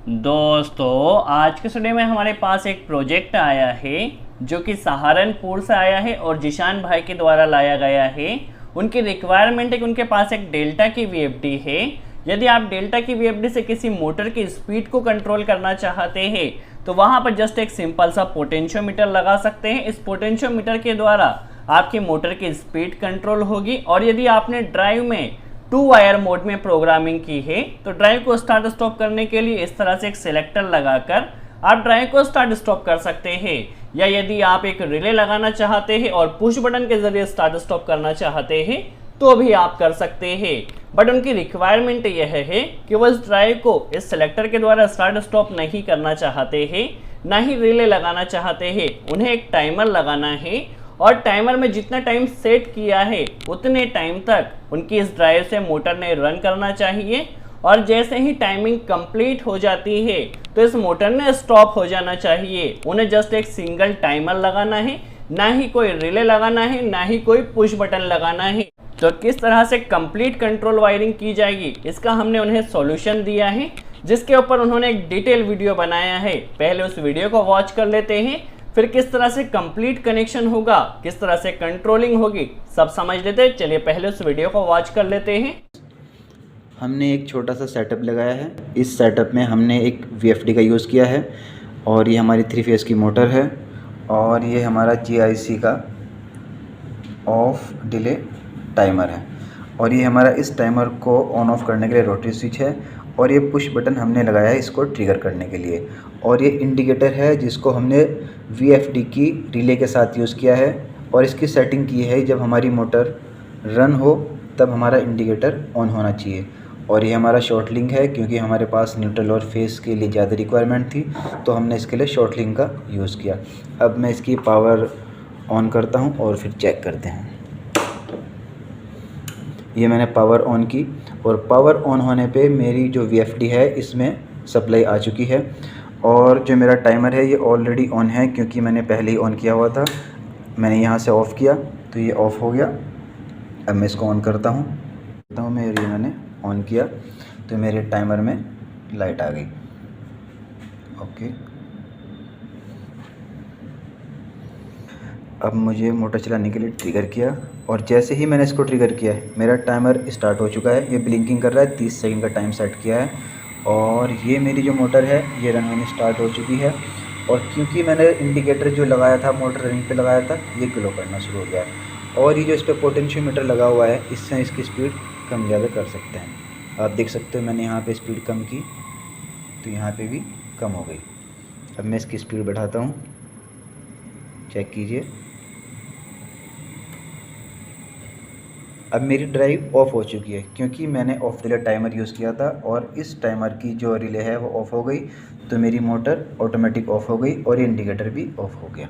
दोस्तों आज के स्टडी में हमारे पास एक प्रोजेक्ट आया है जो कि सहारनपुर से आया है और जिशान भाई के द्वारा लाया गया है। उनकी रिक्वायरमेंट है कि उनके पास एक डेल्टा की वीएफडी है। यदि आप डेल्टा की वीएफडी से किसी मोटर की स्पीड को कंट्रोल करना चाहते हैं तो वहाँ पर जस्ट एक सिंपल सा पोटेंशियोमीटर लगा सकते हैं। इस पोटेंशियोमीटर के द्वारा आपकी मोटर की स्पीड कंट्रोल होगी और यदि आपने ड्राइव में 2 वायर मोड में प्रोग्रामिंग की है तो ड्राइव को स्टार्ट स्टॉप करने के लिए इस तरह से एक सिलेक्टर लगाकर आप ड्राइव को स्टार्ट स्टॉप कर सकते हैं। या यदि आप एक रिले लगाना चाहते हैं और पुश बटन के जरिए स्टार्ट स्टॉप करना चाहते हैं तो भी आप कर सकते हैं। बट उनकी रिक्वायरमेंट यह है कि वो इस ड्राइव को इस सिलेक्टर के द्वारा स्टार्ट स्टॉप नहीं करना चाहते हैं, ना ही रिले लगाना चाहते हैं। उन्हें एक टाइमर लगाना है और टाइमर में जितना टाइम सेट किया है उतने टाइम तक उनकी इस ड्राइव से मोटर ने रन करना चाहिए और जैसे ही टाइमिंग कंप्लीट हो जाती है तो इस मोटर ने स्टॉप हो जाना चाहिए। उन्हें जस्ट एक सिंगल टाइमर लगाना है, ना ही कोई रिले लगाना है, ना ही कोई पुश बटन लगाना है। तो किस तरह से कंप्लीट कंट्रोल वायरिंग की जाएगी इसका हमने उन्हें सॉल्यूशन दिया है, जिसके ऊपर उन्होंने एक डिटेल वीडियो बनाया है। पहले उस वीडियो को वॉच कर लेते हैं, फिर किस तरह से कंप्लीट कनेक्शन होगा, किस तरह से कंट्रोलिंग होगी, सब समझ लेते हैं। चलिए पहले उस वीडियो को वॉच कर लेते हैं। हमने एक छोटा सा सेटअप लगाया है। इस सेटअप में हमने एक वीएफडी का यूज़ किया है और ये हमारी 3 फेज़ की मोटर है और ये हमारा जीआईसी का ऑफ डिले टाइमर है और ये हमारा इस टाइमर को ऑन ऑफ करने के लिए रोटरी स्विच है और ये पुश बटन हमने लगाया है इसको ट्रिगर करने के लिए। और ये इंडिकेटर है जिसको हमने वीएफडी की रिले के साथ यूज़ किया है और इसकी सेटिंग की है जब हमारी मोटर रन हो तब हमारा इंडिकेटर ऑन होना चाहिए। और ये हमारा शॉर्ट लिंक है क्योंकि हमारे पास न्यूट्रल और फेस के लिए ज़्यादा रिक्वायरमेंट थी तो हमने इसके लिए शॉर्ट लिंक का यूज़ किया। अब मैं इसकी पावर ऑन करता हूँ और फिर चेक करते हैं। ये मैंने पावर ऑन की और पावर ऑन होने पे मेरी जो वीएफडी है इसमें सप्लाई आ चुकी है और जो मेरा टाइमर है ये ऑलरेडी ऑन है क्योंकि मैंने पहले ही ऑन किया हुआ था। मैंने यहाँ से ऑफ़ किया तो ये ऑफ़ हो गया। अब मैं इसको ऑन करता हूँ मेरे मैंने ऑन किया तो मेरे टाइमर में लाइट आ गई। ओके, अब मुझे मोटर चलाने के लिए ट्रिगर किया और जैसे ही मैंने इसको ट्रिगर किया है मेरा टाइमर स्टार्ट हो चुका है। ये ब्लिंकिंग कर रहा है, 30 सेकंड का टाइम सेट किया है और ये मेरी जो मोटर है ये रन होनी स्टार्ट हो चुकी है। और क्योंकि मैंने इंडिकेटर जो लगाया था मोटर रनिंग पे लगाया था ये ग्लो करना शुरू हो गया और ये जो इस पर पोटेंशियोमीटर लगा हुआ है इससे इसकी स्पीड कम ज़्यादा कर सकते हैं। आप देख सकते हो मैंने यहाँ पे स्पीड कम की तो यहाँ पे भी कम हो गई। अब मैं इसकी स्पीड बढ़ाता हूँ, चेक कीजिए। अब मेरी ड्राइव ऑफ़ हो चुकी है क्योंकि मैंने ऑफ डिले टाइमर यूज़ किया था और इस टाइमर की जो रिले है वो ऑफ़ हो गई तो मेरी मोटर ऑटोमेटिक ऑफ़ हो गई और ये इंडिकेटर भी ऑफ़ हो गया।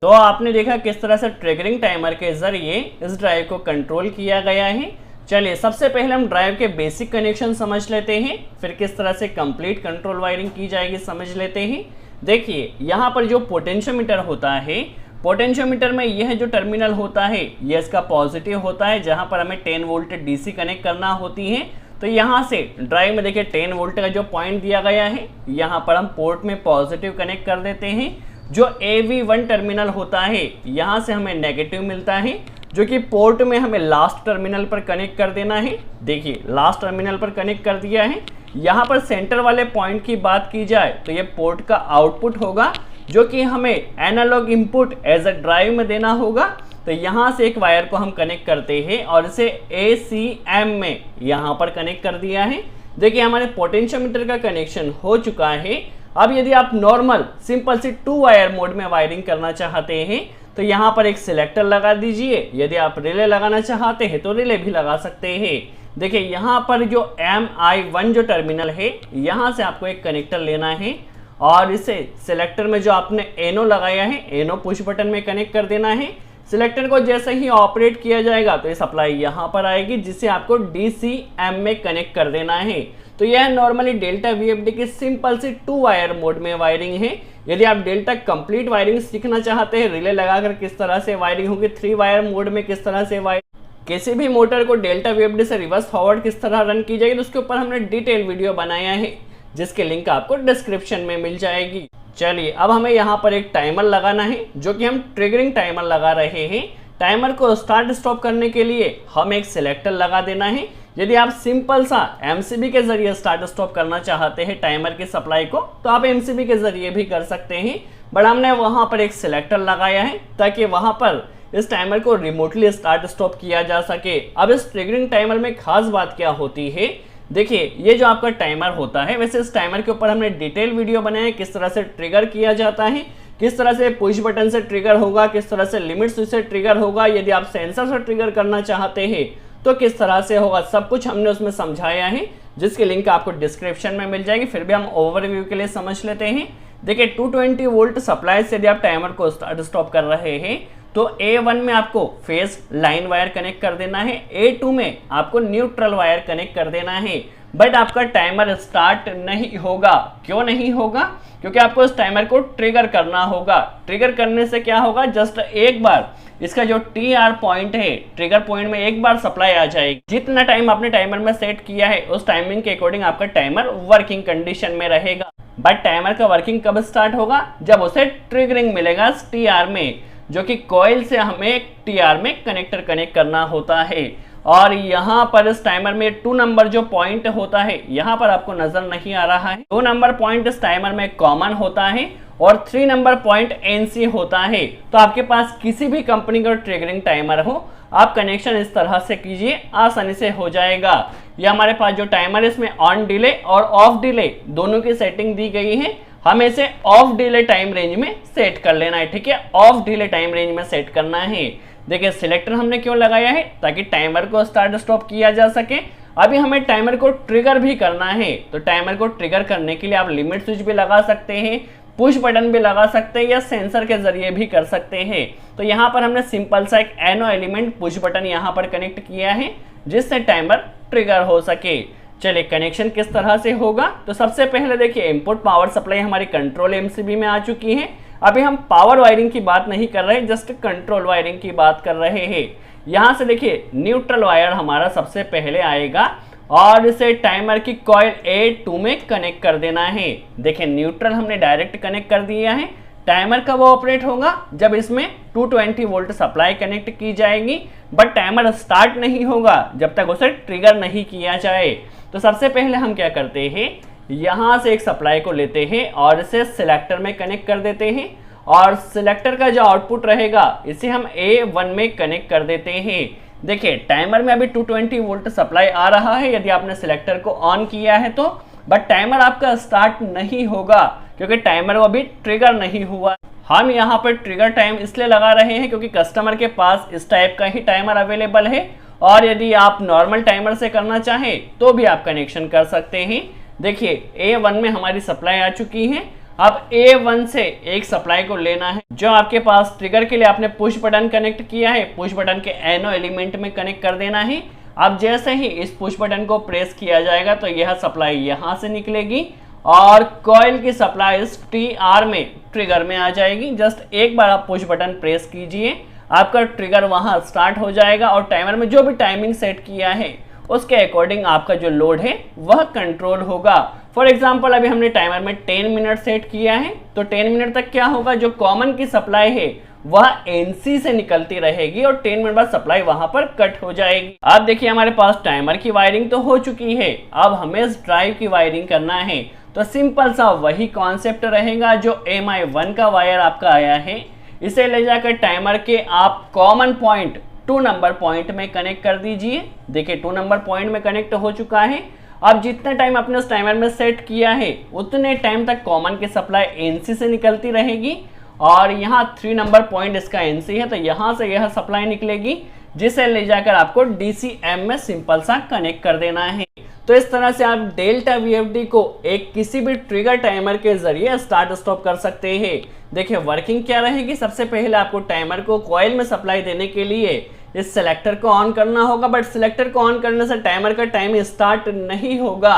तो आपने देखा किस तरह से ट्रिगरिंग टाइमर के जरिए इस ड्राइव को कंट्रोल किया गया है। चलिए सबसे पहले हम ड्राइव के बेसिक कनेक्शन समझ लेते हैं, फिर किस तरह से कंप्लीट कंट्रोल वायरिंग की जाएगी समझ लेते हैं। देखिए यहाँ पर जो पोटेंशियोमीटर होता है, पोटेंशियोमीटर में यह जो टर्मिनल होता है यह इसका पॉजिटिव होता है जहाँ पर हमें 10 वोल्ट डीसी कनेक्ट करना होती है। तो यहाँ से ड्राइव में देखिए 10 वोल्ट का जो पॉइंट दिया गया है यहाँ पर हम पोर्ट में पॉजिटिव कनेक्ट कर देते हैं। जो AV1 टर्मिनल होता है यहाँ से हमें नेगेटिव मिलता है जो कि पोर्ट में हमें लास्ट टर्मिनल पर कनेक्ट कर देना है। देखिए लास्ट टर्मिनल पर कनेक्ट कर दिया है। यहाँ पर सेंटर वाले पॉइंट की बात की जाए तो ये पोर्ट का आउटपुट होगा जो कि हमें analogue input as a drive में देना होगा। तो यहाँ से एक वायर को हम कनेक्ट करते हैं और इसे ACM में यहाँ पर कनेक्ट कर दिया है। देखिए हमारे पोटेंशियोमीटर का कनेक्शन हो चुका है। अब यदि आप नॉर्मल सिंपल सी 2 वायर मोड में वायरिंग करना चाहते हैं तो यहाँ पर एक सिलेक्टर लगा दीजिए। यदि आप रिले लगाना चाहते हैं तो रिले भी लगा सकते हैं। देखिए यहाँ पर जो MI1 जो टर्मिनल है यहाँ से आपको एक कनेक्टर लेना है और इसे सिलेक्टर में जो आपने एनो लगाया है एनो पुश बटन में कनेक्ट कर देना है। सिलेक्टर को जैसे ही ऑपरेट किया जाएगा तो ये सप्लाई यहाँ पर आएगी जिसे आपको DCM में कनेक्ट कर देना है। तो यह नॉर्मली डेल्टा वीएफडी की सिंपल सी 2 वायर मोड में वायरिंग है। यदि आप डेल्टा कंप्लीट वायरिंग सीखना चाहते हैं, रिले लगाकर किस तरह से वायरिंग होगी, 3 वायर मोड में किस तरह से वायरिंग, किसी भी मोटर को डेल्टा वीएफडी से रिवर्स फॉरवर्ड किस तरह रन की जाएगी, तो उसके ऊपर हमने डिटेल वीडियो बनाया है। जिसकी लिंक आपको डिस्क्रिप्शन में मिल जाएगी। चलिए अब हमें यहाँ पर एक टाइमर लगाना है, जो कि हम ट्रिगरिंग टाइमर लगा रहे हैं। टाइमर को स्टार्ट स्टॉप करने के लिए हम एक सिलेक्टर लगा देना है। यदि आप सिंपल सा एमसीबी के जरिए स्टार्ट स्टॉप करना चाहते हैं टाइमर की सप्लाई को, तो आप एमसीबी के जरिए भी कर सकते हैं, बट हमने वहां पर एक सिलेक्टर लगाया है ताकि वहां पर इस टाइमर को रिमोटली स्टार्ट स्टॉप किया जा सके। अब इस ट्रिगरिंग टाइमर में खास बात क्या होती है, देखिए ये जो आपका टाइमर होता है, वैसे इस टाइमर के ऊपर हमने डिटेल वीडियो बनाया है किस तरह से ट्रिगर किया जाता है, किस तरह से पुश बटन से ट्रिगर होगा, किस तरह से लिमिट स्विच से ट्रिगर होगा, यदि आप सेंसर से ट्रिगर करना चाहते हैं तो किस तरह से होगा, सब कुछ हमने उसमें समझाया है, जिसकी लिंक आपको डिस्क्रिप्शन में मिल जाएगी। फिर भी हम ओवरव्यू के लिए समझ लेते हैं। देखिए 220 वोल्ट सप्लाई से यदि आप टाइमर को स्टार्ट स्टॉप कर रहे हैं तो A1 में आपको फेस लाइन वायर कनेक्ट कर देना है, A2 में आपको न्यूट्रल वायर कनेक्ट कर देना है, बट आपका टाइमर स्टार्ट नहीं होगा। क्यों नहीं होगा? क्योंकि आपको इस टाइमर को ट्रिगर करना होगा। ट्रिगर करने से क्या होगा, जस्ट एक बार इसका जो TR पॉइंट है, ट्रिगर पॉइंट में एक बार सप्लाई आ जाएगी। जितना टाइम आपने टाइमर में सेट किया है उस टाइमिंग के अकॉर्डिंग आपका टाइमर वर्किंग कंडीशन में रहेगा। बट टाइमर का वर्किंग कब स्टार्ट होगा, जब उसे ट्रिगरिंग मिलेगा TR में, जो कि कॉइल से हमें TR में कनेक्ट करना होता है। और यहाँ पर इस टाइमर में 2 नंबर जो पॉइंट होता है, यहाँ पर आपको नजर नहीं आ रहा है, 2 नंबर पॉइंट इस टाइमर में कॉमन होता है और 3 नंबर पॉइंट NC होता है। तो आपके पास किसी भी कंपनी का ट्रिगरिंग टाइमर हो, आप कनेक्शन इस तरह से कीजिए, आसानी से हो जाएगा। ये हमारे पास जो टाइमर है इसमें ऑन डिले और ऑफ डिले दोनों की सेटिंग दी गई है। हमें इसे ऑफ डिले टाइम रेंज में सेट कर लेना है, ठीक है, ऑफ डिले टाइम रेंज में सेट करना है। देखिए सिलेक्टर हमने क्यों लगाया है, ताकि टाइमर को स्टार्ट स्टॉप किया जा सके। अभी हमें टाइमर को ट्रिगर भी करना है, तो टाइमर को ट्रिगर करने के लिए आप लिमिट स्विच भी लगा सकते हैं, पुश बटन भी लगा सकते हैं या सेंसर के जरिए भी कर सकते हैं। तो यहाँ पर हमने सिंपल सा एक NO एलिमेंट पुश बटन यहाँ पर कनेक्ट किया है, जिससे टाइमर ट्रिगर हो सके। चलिए कनेक्शन किस तरह से होगा, तो सबसे पहले देखिए इनपुट पावर सप्लाई हमारी कंट्रोल MCB में आ चुकी है। अभी हम पावर वायरिंग की बात नहीं कर रहे, जस्ट कंट्रोल वायरिंग की बात कर रहे हैं। यहाँ से देखिए न्यूट्रल वायर हमारा सबसे पहले आएगा और इसे टाइमर की कॉइल A2 में कनेक्ट कर देना है। देखिए न्यूट्रल हमने डायरेक्ट कनेक्ट कर दिया है। टाइमर कब ऑपरेट होगा, जब इसमें 220 वोल्ट सप्लाई कनेक्ट की जाएगी, बट टाइमर स्टार्ट नहीं होगा जब तक उसे ट्रिगर नहीं किया जाए। तो सबसे पहले हम क्या करते हैं, यहाँ से एक सप्लाई को लेते हैं और इसे सिलेक्टर में कनेक्ट कर देते हैं और सिलेक्टर का जो आउटपुट रहेगा इसे हम A1 में कनेक्ट कर देते हैं। देखिए टाइमर में अभी 220 वोल्ट सप्लाई आ रहा है यदि आपने सिलेक्टर को ऑन किया है तो, बट टाइमर आपका स्टार्ट नहीं होगा क्योंकि टाइमर अभी ट्रिगर नहीं हुआ। हम यहाँ पर ट्रिगर टाइम इसलिए लगा रहे हैं क्योंकि कस्टमर के पास इस टाइप का ही टाइमर अवेलेबल है, और यदि आप नॉर्मल टाइमर से करना चाहें तो भी आप कनेक्शन कर सकते हैं। देखिए A1 में हमारी सप्लाई आ चुकी है। अब A1 से एक सप्लाई को लेना है जो आपके पास ट्रिगर के लिए आपने पुश बटन कनेक्ट किया है, पुश बटन के NO एलिमेंट में कनेक्ट कर देना है। अब जैसे ही इस पुश बटन को प्रेस किया जाएगा तो यह सप्लाई यहाँ से निकलेगी और कॉइल की सप्लाई इस TR में ट्रिगर में आ जाएगी। जस्ट एक बार आप पुश बटन प्रेस कीजिए, आपका ट्रिगर वहाँ स्टार्ट हो जाएगा और टाइमर में जो भी टाइमिंग सेट किया है उसके अकॉर्डिंग आपका जो लोड है वह कंट्रोल होगा। फॉर एग्जांपल अभी हमने टाइमर में 10 मिनट सेट किया है, तो 10 मिनट तक क्या होगा, जो कॉमन की सप्लाई है वह NC से निकलती रहेगी और 10 मिनट बाद सप्लाई वहां पर कट हो जाएगी। अब देखिए हमारे पास टाइमर की वायरिंग तो हो चुकी है, अब हमें इस ड्राइव की वायरिंग करना है। तो सिंपल सा वही कॉन्सेप्ट रहेगा जो MI1 का वायर आपका आया है, इसे ले जाकर टाइमर के आप कॉमन पॉइंट 2 नंबर पॉइंट में कनेक्ट कर दीजिए। देखिए 2 नंबर पॉइंट में कनेक्ट हो चुका है। अब जितने टाइम आपने उस टाइमर में सेट किया है उतने टाइम तक कॉमन की सप्लाई NC से निकलती रहेगी और यहाँ 3 नंबर पॉइंट इसका NC है, तो यहाँ से यह सप्लाई निकलेगी जिसे ले जाकर आपको DCM में सिंपल सा कनेक्ट कर देना है। तो इस तरह से आप डेल्टा VFD को एक किसी भी ट्रिगर टाइमर के जरिए स्टार्ट स्टॉप कर सकते हैं। देखिए वर्किंग क्या रहेगी, सबसे पहले आपको टाइमर को कॉइल में सप्लाई देने के लिए इस सिलेक्टर को ऑन करना होगा, बट सिलेक्टर को ऑन करने से टाइमर का टाइम स्टार्ट नहीं होगा।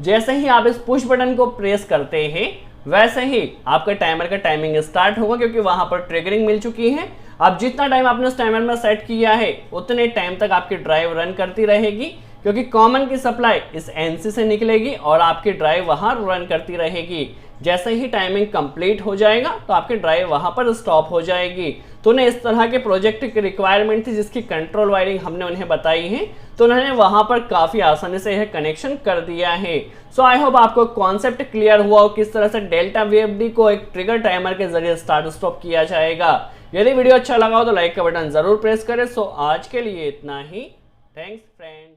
जैसे ही आप इस पुश बटन को प्रेस करते हैं वैसे ही आपका टाइमर का टाइमिंग स्टार्ट होगा क्योंकि वहां पर ट्रिगरिंग मिल चुकी है। अब जितना टाइम आपने उस टाइमर में सेट किया है उतने टाइम तक आपकी ड्राइव रन करती रहेगी। क्योंकि कॉमन की सप्लाई इस NC से निकलेगी और आपकी ड्राइव वहां रन करती रहेगी। जैसे ही टाइमिंग कंप्लीट हो जाएगा तो आपकी ड्राइव वहां पर स्टॉप हो जाएगी। तो उन्हें इस तरह के प्रोजेक्ट की रिक्वायरमेंट थी जिसकी कंट्रोल वायरिंग हमने उन्हें बताई है, तो उन्होंने वहां पर काफ़ी आसानी से यह कनेक्शन कर दिया है। सो आई होप आपको कॉन्सेप्ट क्लियर हुआ हो किस तरह से डेल्टा VFD को एक ट्रिगर टाइमर के जरिए स्टार्ट स्टॉप किया जाएगा। यदि वीडियो अच्छा लगा हो तो लाइक का बटन जरूर प्रेस करें। सो आज के लिए इतना ही। Thanks friends.